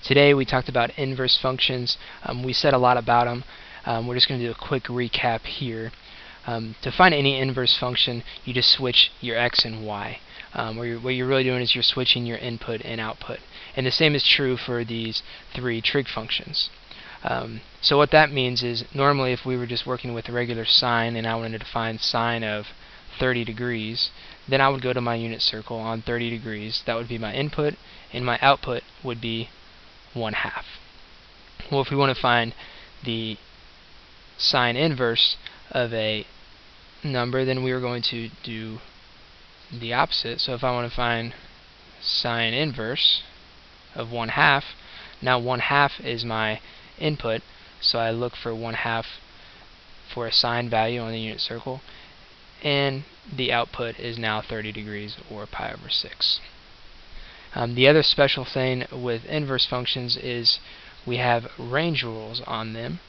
Today we talked about inverse functions. We said a lot about them. We're just going to do a quick recap here. To find any inverse function, you just switch your x and y. What you're really doing is you're switching your input and output. And the same is true for these three trig functions. So what that means is, normally if we were just working with a regular sine and I wanted to find sine of 30 degrees, then I would go to my unit circle on 30 degrees. That would be my input, and my output would be 1/2. Well, if we want to find the sine inverse of a number, then we are going to do the opposite. So if I want to find sine inverse of 1/2, now 1/2 is my input, so I look for 1/2 for a sine value on the unit circle, and the output is now 30 degrees, or pi/6. The other special thing with inverse functions is we have range rules on them.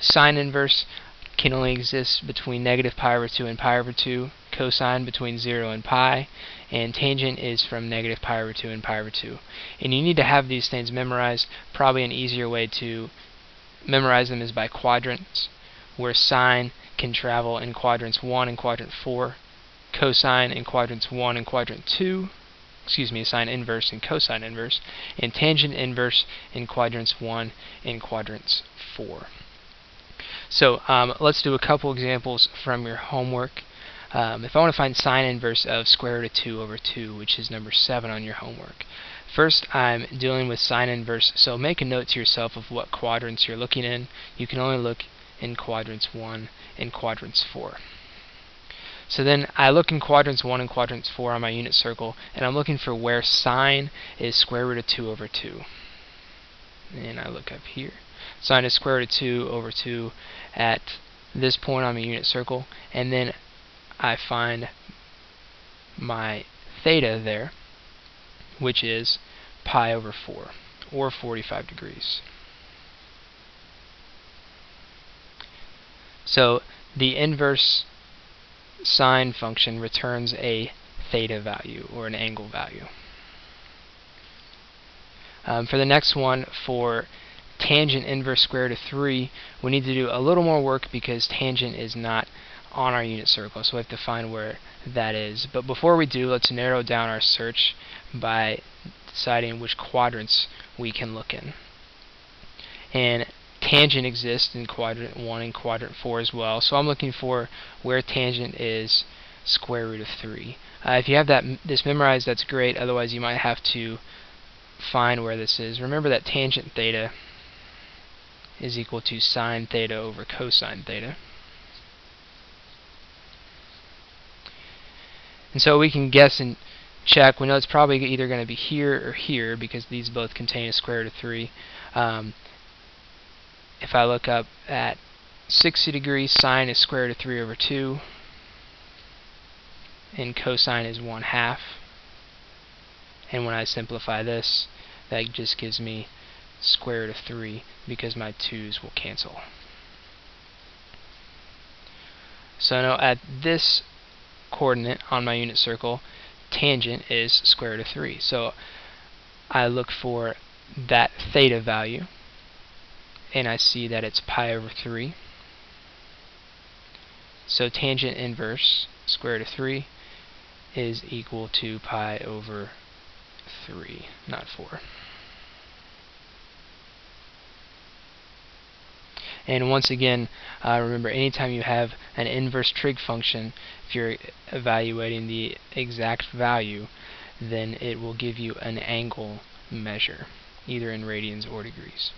Sine inverse can only exist between -pi/2 and pi/2, cosine between 0 and pi, and tangent is from -pi/2 and pi/2. And you need to have these things memorized. Probably an easier way to memorize them is by quadrants, where sine can travel in quadrants 1 and quadrant 4, cosine in quadrants 1 and quadrant 2, sine inverse and cosine inverse, and tangent inverse in quadrants 1 and quadrants 4. So let's do a couple examples from your homework. If I want to find sine inverse of square root of 2 over 2, which is number 7 on your homework, first I'm dealing with sine inverse, so make a note to yourself of what quadrants you're looking in. You can only look in quadrants 1 and quadrants 4. So then I look in quadrants 1 and quadrants 4 on my unit circle, and I'm looking for where sine is square root of 2 over 2. And I look up here. Sine is square root of 2 over 2 at this point on my unit circle, and then I find my theta there, which is pi/4, or 45 degrees. So the inverse sine function returns a theta value, or an angle value. For the next one, for tangent inverse square root of 3, we need to do a little more work because tangent is not on our unit circle, so we have to find where that is. But before we do, let's narrow down our search by deciding which quadrants we can look in. And tangent exists in quadrant 1 and quadrant 4 as well, so I'm looking for where tangent is square root of 3. If you have this memorized, that's great. Otherwise you might have to find where this is. Remember that tangent theta is equal to sine theta over cosine theta. And so we can guess and check. We know it's probably either going to be here or here because these both contain a square root of 3. If I look up at 60 degrees, sine is square root of 3 over 2, and cosine is 1/2. And when I simplify this, that just gives me square root of 3 because my 2's will cancel. So now at this coordinate on my unit circle, tangent is square root of 3. So I look for that theta value, and I see that it's pi/3. So tangent inverse square root of 3 is equal to pi/3, not 4. And once again, remember, anytime you have an inverse trig function, if you're evaluating the exact value, then it will give you an angle measure, either in radians or degrees.